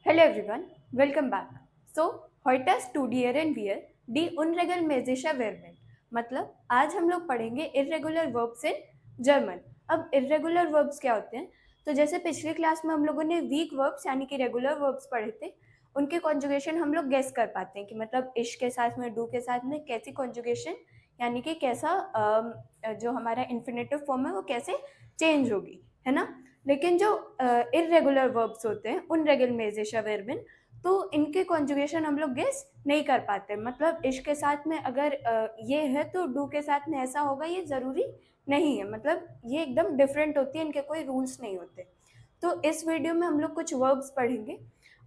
Hello everyone, welcome back. So, heute studieren wir die unregelmäßige Verben. मतलब आज हम लोग पढ़ेंगे irregular verbs in German. अब irregular verbs क्या होते हैं? तो जैसे पिछली क्लास में हम लोगों ने weak verbs यानी कि regular verbs पढ़े थे, उनके conjugation हम लोग guess कर पाते हैं कि मतलब ish के साथ में do के साथ में कैसी conjugation यानी कि कैसा जो हमारा infinitive form है वो कैसे change होगी, है ना? लेकिन जो इरेगुलर वर्ब्स होते हैं unregelmäßige Verben, तो इनके कॉन्जुगेशन हम लोग गेस नहीं कर पाते. मतलब इश के साथ में अगर ये है तो डू के साथ में ऐसा होगा, ये ज़रूरी नहीं है. मतलब ये एकदम डिफरेंट होती है, इनके कोई रूल्स नहीं होते. तो इस वीडियो में हम लोग कुछ वर्ब्स पढ़ेंगे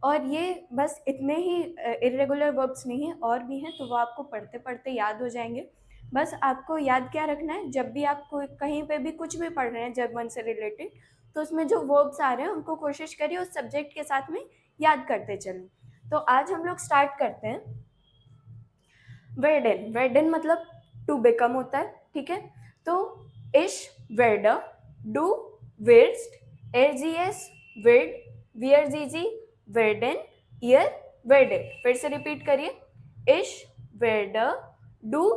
और ये बस इतने ही इरेगुलर वर्ब्स नहीं हैं, और भी हैं, तो वो आपको पढ़ते पढ़ते याद हो जाएंगे. बस आपको याद क्या रखना है, जब भी आप कहीं पे भी कुछ भी पढ़ रहे हैं जर्मन से रिलेटेड, तो उसमें जो वर्ब्स आ रहे हैं उनको कोशिश करिए उस सब्जेक्ट के साथ में याद करते चलें. तो आज हम लोग स्टार्ट करते हैं. वेर्डेन. वेर्डेन मतलब टू बिकम होता है, ठीक है. तो इश वेर्डर, डू विर्स्ट, एरजीएस विर्ड, वीआरजीजी वेर्डेन, ईयर वेर्डेड. फिर से रिपीट करिए. इश वेर्डर, डू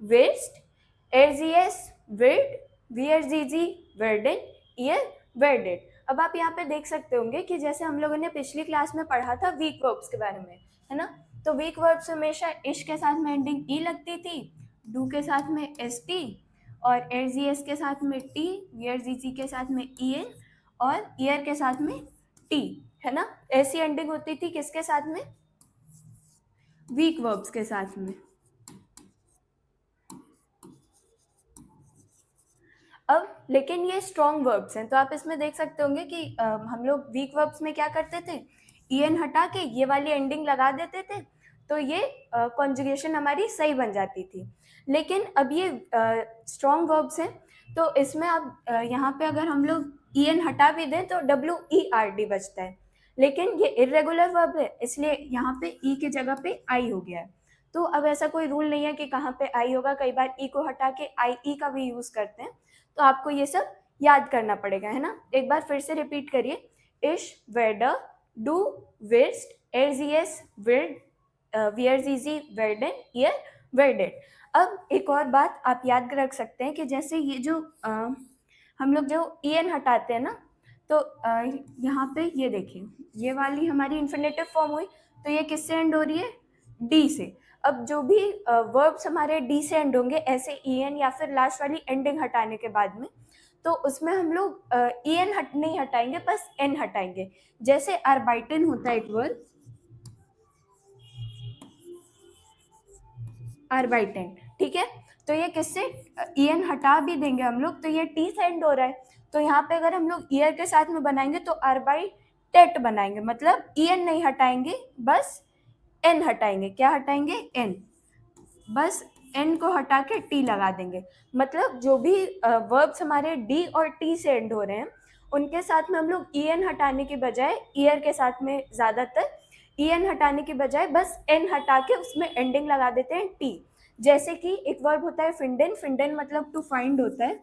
विर्स्ट, एरजीएस विर्ड, वीआरजीजी वेर्डेन, ईयर वेर्डेड. अब आप यहाँ पे देख सकते होंगे कि जैसे हम लोगों ने पिछली क्लास में पढ़ा था वीक वर्ब्स के बारे में, है ना. तो वीक वर्ब्स हमेशा इश के साथ में एंडिंग ई लगती थी, डू के साथ में एस टी, और एरजीएस के साथ में टी, वीआरजीजी के साथ में ई एन, और ईयर के साथ में टी, है ना. ऐसी एंडिंग होती थी किसके साथ में? वीक वर्ब्स के साथ में. अब लेकिन ये स्ट्रॉन्ग वर्ब्स हैं, तो आप इसमें देख सकते होंगे कि हम लोग वीक वर्ब्स में क्या करते थे, ईएन हटा के ये वाली एंडिंग लगा देते थे, तो ये कॉन्जुगेशन हमारी सही बन जाती थी. लेकिन अब ये स्ट्रॉन्ग वर्ब्स हैं, तो इसमें अब यहाँ पे अगर हम लोग ईएन हटा भी दें तो WERD बचता है. लेकिन ये इरेगुलर वर्ब है, इसलिए यहाँ पे ई की जगह पे आई हो गया है. तो अब ऐसा कोई रूल नहीं है कि कहाँ पे आई होगा. कई बार ई को हटा के आई का भी यूज करते हैं, तो आपको ये सब याद करना पड़ेगा, है ना. एक बार फिर से रिपीट करिए. इश वेर्डर, डू विर्स्ट, एरजीएस विर्ड, वीआरजीजी वेर्डेन, ईयर वेर्डेड. अब एक और बात आप याद रख सकते हैं कि जैसे ये जो हम लोग जो ईएन हटाते हैं ना, तो यहाँ पे ये देखिए, ये वाली हमारी इन्फिनेटिव फॉर्म हुई, तो ये किससे एंड हो रही है? डी से. अब जो भी वर्ब्स हमारे डी से एंड होंगे, ऐसे ई एन या फिर लास्ट वाली एंडिंग हटाने के बाद में, तो उसमें हम लोग ई एन नहीं हटाएंगे, बस एन हटाएंगे. जैसे आर्बाइटन होता है एक वर्ब, आर्बाइटन, ठीक है. तो ये किससे ई एन हटा भी देंगे हम लोग, तो ये टी से एंड हो रहा है, तो यहाँ पे अगर हम लोग ईयर के साथ में बनाएंगे तो आर्बाइटेट बनाएंगे. मतलब ई एन नहीं हटाएंगे, बस एन हटाएंगे. क्या हटाएंगे? एन. बस एन को हटा के टी लगा देंगे. मतलब जो भी वर्ब्स हमारे डी और टी से एंड हो रहे हैं, उनके साथ में हम लोग ई एन हटाने के बजाय, ईयर के साथ में ज़्यादातर ई एन हटाने के बजाय बस एन हटा के उसमें एंडिंग लगा देते हैं टी. जैसे कि एक वर्ब होता है फिंडन. फिंडन मतलब टू फाइंड होता है,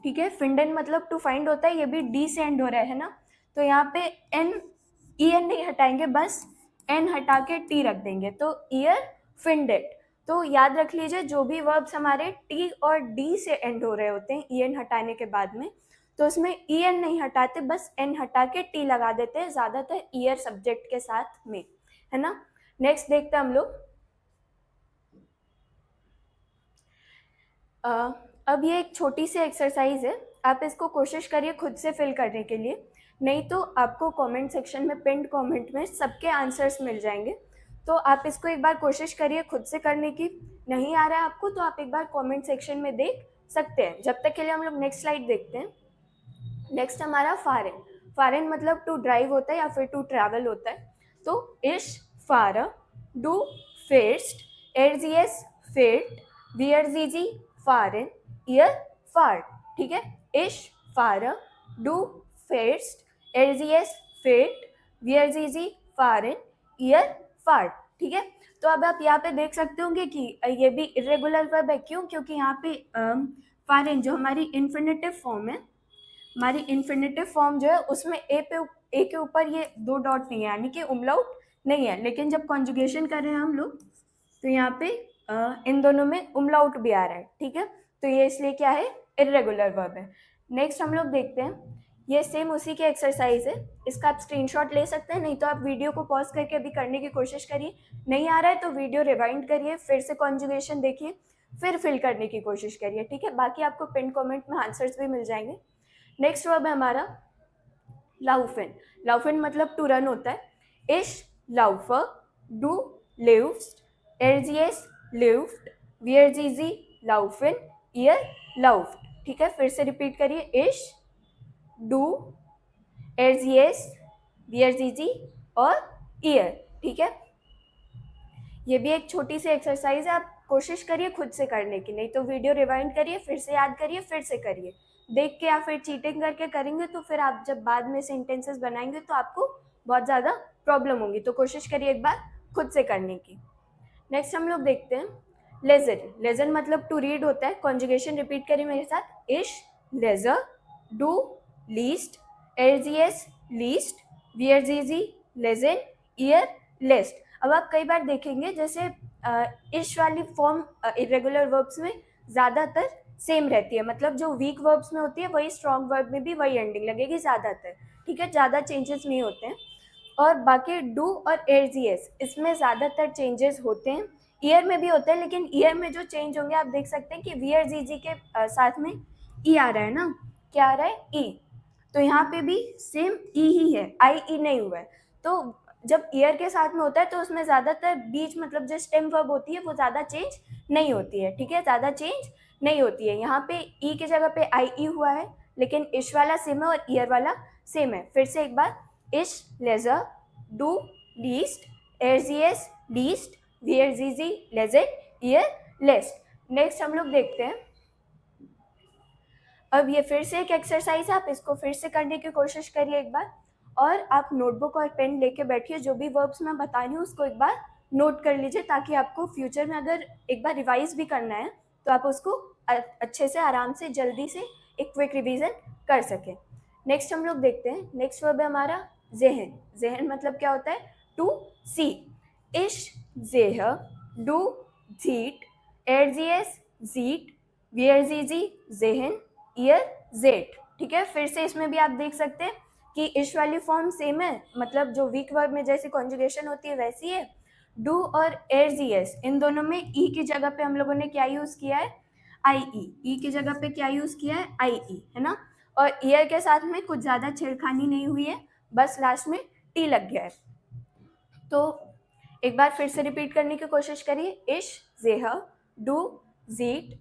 ठीक है. फिंडन मतलब टू फाइंड होता है, ये भी डी से एंड हो रहा है ना. तो यहाँ पे एन, ई एन नहीं हटाएंगे, बस एन हटा के टी रख देंगे, तो ईयर फिंडेड. तो याद रख लीजिए, जो भी वर्ब्स हमारे टी और डी से एंड हो रहे होते हैं ई एन हटाने के बाद में, तो उसमें ई एन नहीं हटाते, बस एन हटा के टी लगा देते हैं, ज़्यादातर ईयर सब्जेक्ट के साथ में, है ना. नेक्स्ट देखते हैं हम लोग. अब ये एक छोटी सी एक्सरसाइज है, आप इसको कोशिश करिए खुद से फिल करने के लिए, नहीं तो आपको कमेंट सेक्शन में, पिंड कमेंट में सबके आंसर्स मिल जाएंगे. तो आप इसको एक बार कोशिश करिए खुद से करने की. नहीं आ रहा है आपको तो आप एक बार कमेंट सेक्शन में देख सकते हैं. जब तक के लिए हम लोग नेक्स्ट स्लाइड देखते हैं. नेक्स्ट हमारा फारेन. फारेन मतलब टू ड्राइव होता है या फिर टू ट्रैवल होता है. तो इश फार, डू फेस्ट, एरजीएस फेट, वीआरजीजी फारेन, ईयर फार्ट, ठीक है. इश फार, डू फेस्ट, एरजीएस फेट, वीआरजीजी फारेन, ईयर फार्ट, ठीक है. तो अब आप यहाँ पे देख सकते होंगे कि ये भी इरेगुलर वर्ब है. क्यों? क्योंकि यहाँ पे फारेन जो हमारी इन्फिनेटिव फॉर्म है, हमारी इन्फिनेटिव फॉर्म जो है उसमें ए पे ए के ऊपर ये 2 डॉट नहीं है, यानी कि उमलाउट नहीं है, लेकिन जब कॉन्जुगेशन कर रहे हैं हम लोग तो यहाँ पे इन दोनों में उमलाउट भी आ रहा है, ठीक है। तो ये इसलिए क्या है, इर्रेगुलर वर्ब है। नेक्स्ट हम लोग देखते हैं, ये सेम उसी की एक्सरसाइज है, इसका आप स्क्रीनशॉट ले सकते हैं, नहीं तो आप वीडियो को पॉज करके अभी करने की कोशिश करिए। नहीं आ रहा है तो वीडियो रिवाइंड करिए, फिर से कॉन्जुगेशन देखिए, फिर फिल करने की कोशिश करिए, ठीक है। बाकी आपको पिन कमेंट में आंसर्स भी मिल जाएंगे। नेक्स्ट वर्ब है हमारा लाउफन। लाउफन मतलब टू रन होता है। इश लाउफर, डू लिव्स्ट, एरजीएस लिव्ट, वियरजीजी लाउफन, ईयर लाउफ्ट, ठीक है। फिर से रिपीट करिए, इश, डू, एरजीएस, वियरजीजी और ईयर, ठीक है। ये भी एक छोटी सी एक्सरसाइज है, आप कोशिश करिए खुद से करने की, नहीं तो वीडियो रिवाइंड करिए, फिर से याद करिए, फिर से करिए। देख के या फिर चीटिंग करके करेंगे तो फिर आप जब बाद में सेंटेंसेस बनाएंगे तो आपको बहुत ज़्यादा प्रॉब्लम होगी, तो कोशिश करिए एक बार खुद से करने की। नेक्स्ट हम लोग देखते हैं लेजर। लेजर मतलब टू रीड होता है। कॉन्जुगेशन रिपीट करिए मेरे साथ, इश लेजर, डू लीस्ट, एरजीएस लीस्ट, वियरजीजी लेजन, ईयर लेस्ट। अब आप कई बार देखेंगे जैसे इश वाली फॉर्म इरेगुलर वर्ब्स में ज़्यादातर सेम रहती है, मतलब जो वीक वर्ब्स में होती है वही स्ट्रॉन्ग वर्ब में भी वही एंडिंग लगेगी ज़्यादातर, ठीक है, ज़्यादा चेंजेस नहीं होते हैं। और बाकी डू और एरजीएस इसमें ज़्यादातर चेंजेस होते हैं, ईयर में भी होते हैं, लेकिन ईयर में जो चेंज होंगे आप देख सकते हैं कि वीआरजीजी के साथ में ई आ रहा है ना, क्या आ रहा है, ई। तो यहाँ पे भी सेम ई ही है, आई ई नहीं हुआ है। तो जब ईयर के साथ में होता है तो उसमें ज़्यादातर बीच मतलब जो स्टेम वर्ब होती है वो ज़्यादा चेंज नहीं होती है, ठीक है, ज़्यादा चेंज नहीं होती है। यहाँ पे ई की जगह पे आई ई हुआ है, लेकिन इश वाला सेम है और ईयर वाला सेम है। फिर से एक बार, इश लेजर, डू लीस्ट, एरजीएस लीस्ट, वियरजीजी लेजेड, ईयर लेस्ट। नेक्स्ट हम लोग देखते हैं, अब ये फिर से एक एक्सरसाइज है, आप इसको फिर से करने की कोशिश करिए एक बार, और आप नोटबुक और पेन लेके बैठिए, जो भी वर्ब्स मैं बता रही हूँ उसको एक बार नोट कर लीजिए, ताकि आपको फ्यूचर में अगर एक बार रिवाइज भी करना है तो आप उसको अच्छे से आराम से जल्दी से एक क्विक रिवीजन कर सकें। नेक्स्ट हम लोग देखते हैं, नेक्स्ट वर्ब है हमारा जेहन। जेहन मतलब क्या होता है, टू सी। इश जेह, डू जीट, एरजीएस जीट, वियरजीजी जेहन, ईयर जेट, ठीक है। फिर से इसमें भी आप देख सकते हैं कि इश वाली फॉर्म सेम है, मतलब जो वीक वर्ब में जैसी कॉन्जुगेशन होती है वैसी है। डू और एरजीएस इन दोनों में ई की जगह पे हम लोगों ने क्या यूज किया है, आई ई की जगह पे क्या यूज किया है, आई ई, है ना। और ईयर के साथ में कुछ ज्यादा छेड़खानी नहीं हुई है, बस लास्ट में टी लग गया है। तो एक बार फिर से रिपीट करने की कोशिश करिए, इश जेह, डू जीट,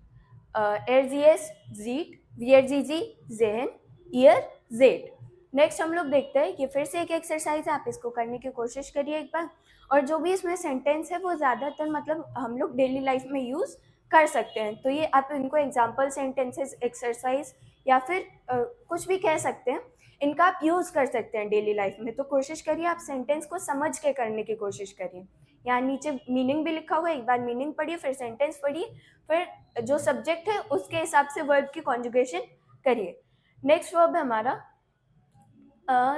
एरजीएस जीट, वियरजीजी जेहन, ईयर जेट। नेक्स्ट हम लोग देखते हैं, ये फिर से एक एक्सरसाइज है, आप इसको करने की कोशिश करिए एक बार, और जो भी इसमें सेंटेंस है वो ज़्यादातर मतलब हम लोग डेली लाइफ में यूज़ कर सकते हैं, तो ये आप इनको एग्जाम्पल सेंटेंसेस एक्सरसाइज या फिर कुछ भी कह सकते हैं, इनका आप यूज़ कर सकते हैं डेली लाइफ में। तो कोशिश करिए आप सेंटेंस को समझ के करने की कोशिश करिए। यहाँ नीचे मीनिंग भी लिखा हुआ है, एक बार मीनिंग पढ़िए, फिर सेंटेंस पढ़िए, फिर जो सब्जेक्ट है उसके हिसाब से वर्ब की कॉन्जुगेशन करिए। नेक्स्ट वर्ब है हमारा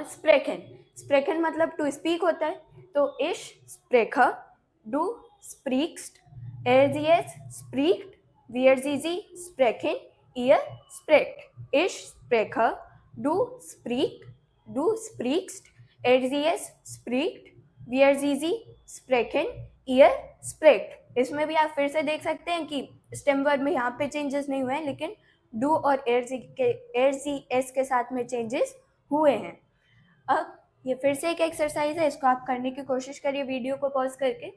स्प्रेकन। स्प्रेकन मतलब टू स्पीक होता है, तो इश स्प्रेकर, डू स्प्रीक्स्ट, एरजीएस स्प्रीक्ट, वियरजीजी स्प्रेकन, ईयर स्प्रेक्ट। इश स्प्रेकर, डू स्प्रीक, डू स्प्रीक्स्ट, एरजीएस स्प्रीक्ट, वियरजीजी स्प्रेकन, ईयर स्प्रेक्ट। इसमें भी आप फिर से देख सकते हैं कि स्टेम वर्ड में यहाँ पे चेंजेस नहीं हुए हैं, लेकिन डू और एरजीएस के साथ में चेंजेस हुए हैं। अब ये फिर से एक एक्सरसाइज है, इसको आप करने की कोशिश करिए वीडियो को पॉज करके,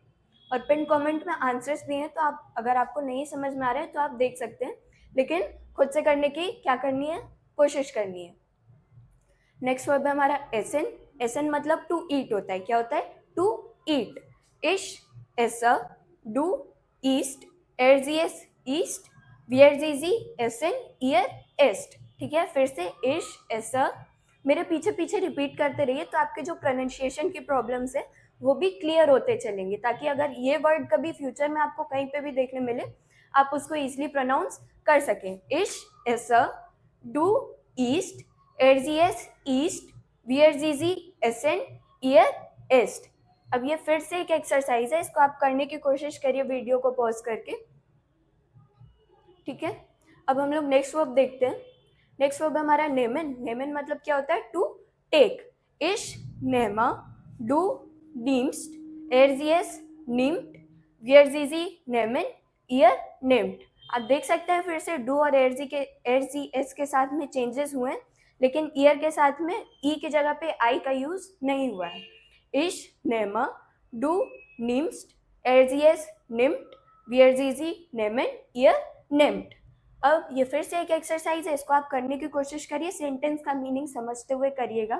और पिन कमेंट में आंसर्स दिए हैं, तो आप अगर आपको नहीं समझ में आ रहा है तो आप देख सकते हैं, लेकिन खुद से करने की क्या करनी है, कोशिश करनी है। नेक्स्ट वर्ब है हमारा एसन। एसन मतलब टू ईट होता है, क्या होता है, टू ईट। इश एसा, डू ईस्ट, एरजीएस ईस्ट, वियरजीजी एसन, ईयर एस्ट, ठीक है। फिर से इश एसा, मेरे पीछे पीछे रिपीट करते रहिए, तो आपके जो प्रोनाउंसिएशन की प्रॉब्लम्स है वो भी क्लियर होते चलेंगे, ताकि अगर ये वर्ड कभी फ्यूचर में आपको कहीं पे भी देखने मिले आप उसको इजीली प्रोनाउंस कर सकें। इश एसा, डू ईस्ट, एरजीएस ईस्ट, VRZZ ascend, ear est। अब ये फिर से एक एक्सरसाइज है, इसको आप करने की कोशिश करिए वीडियो को पॉज करके, ठीक है। अब हम लोग नेक्स्ट वर्ब देखते हैं। नेक्स्ट वर्ब हमारा नेमन। नेमन मतलब क्या होता है? To take. इश नेमा डू नीम्स्ट एरजीएस नीम्ड वियरजीजी नेमन ईयर नेम्ड। आप देख सकते हैं फिर से डू और एरजीएस के साथ में चेंजेस हुए हैं, लेकिन ईयर के साथ में ई की जगह पे आई का यूज नहीं हुआ है। इश नेमा डू नीम्स्ट एरजीएस निम्ड वियरजीजी नेमन ईयर नेम्ड। अब ये फिर से एक एक्सरसाइज है, इसको आप करने की कोशिश करिए, सेंटेंस का मीनिंग समझते हुए करिएगा,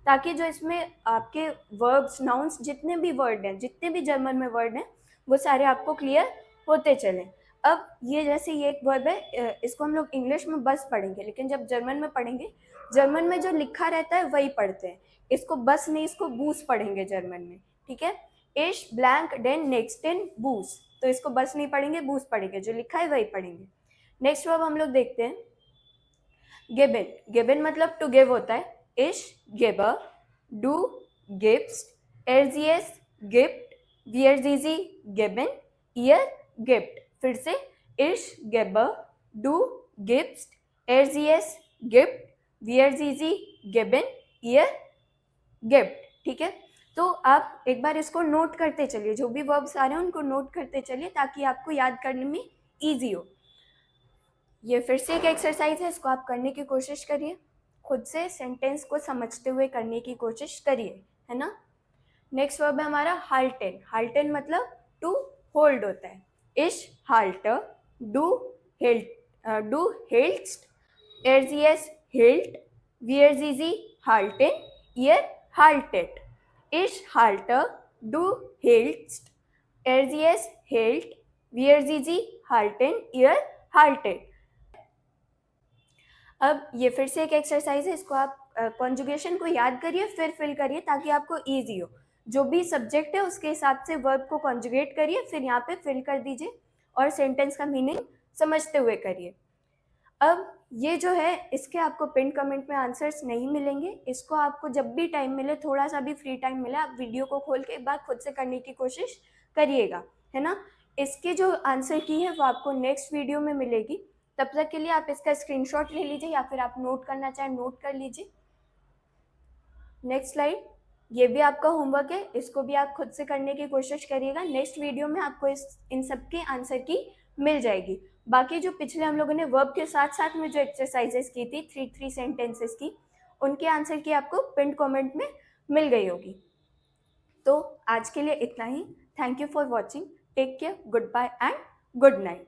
ताकि जो इसमें आपके वर्ब्स नाउन्स जितने भी वर्ड हैं, जितने भी जर्मन में वर्ड हैं, वो सारे आपको क्लियर होते चलें। अब ये जैसे ये एक वर्ब है, इसको हम लोग इंग्लिश में बस पढ़ेंगे, लेकिन जब जर्मन में पढ़ेंगे, जर्मन में जो लिखा रहता है वही पढ़ते हैं। इसको बस नहीं, इसको बूस पढ़ेंगे जर्मन में, ठीक है। इश ब्लैंक डेन नेक्स्ट इन बूस, तो इसको बस नहीं पढ़ेंगे, बूस पढ़ेंगे, जो लिखा है वही पढ़ेंगे। नेक्स्ट वर्ब हम लोग देखते हैं गिवन। गिवन मतलब टू गिव होता है। इश गिवर डू गिव्स एरजीएस गिफ्ट वियरजीजी गिवन ईयर गिफ्ट। फिर से इश गिवर डू गिव्स एरजीएस गिफ्ट वियरजीजी गिवन ईयर गिफ्ट, ठीक है। तो आप एक बार इसको नोट करते चलिए, जो भी वर्ब्स आ रहे हैं उनको नोट करते चलिए, ताकि आपको याद करने में ईजी हो। ये फिर से एक एक्सरसाइज है, इसको आप करने की कोशिश करिए, खुद से सेंटेंस को समझते हुए करने की कोशिश करिए, है ना। नेक्स्ट वर्ब है हमारा हाल्टेन। हाल्टेन मतलब टू होल्ड होता है। इश हाल्टर डू हेल्स्ट एरजीएस हिल्ट वियरजीजी हाल्टेन ईयर हाल्टेड। इश हाल्टर डू हेल्स्ट एरजीएस हिल्ट वियरजीजी हाल्टेन ईयर हाल्टेड। अब ये फिर से एक एक्सरसाइज है, इसको आप कॉन्जुगेशन को याद करिए, फिर फिल करिए, ताकि आपको ईजी हो। जो भी सब्जेक्ट है उसके हिसाब से वर्ब को कॉन्जुगेट करिए, फिर यहाँ पे फिल कर दीजिए और सेंटेंस का मीनिंग समझते हुए करिए। अब ये जो है, इसके आपको पिन कमेंट में आंसर्स नहीं मिलेंगे। इसको आपको जब भी टाइम मिले, थोड़ा सा भी फ्री टाइम मिले, आप वीडियो को खोल के एक बार खुद से करने की कोशिश करिएगा, है ना। इसकी जो आंसर की है वो आपको नेक्स्ट वीडियो में मिलेगी। तब तक के लिए आप इसका स्क्रीनशॉट ले लीजिए, या फिर आप नोट करना चाहें नोट कर लीजिए। नेक्स्ट स्लाइड, ये भी आपका होमवर्क है, इसको भी आप खुद से करने की कोशिश करिएगा। नेक्स्ट वीडियो में आपको इन सब के आंसर की मिल जाएगी। बाकी जो पिछले हम लोगों ने वर्ब के साथ साथ में जो एक्सरसाइजेस की थी 3 सेंटेंसेस की, उनके आंसर की आपको पिन कमेंट में मिल गई होगी। तो आज के लिए इतना ही। Thank you for watching. Take care, goodbye and good night.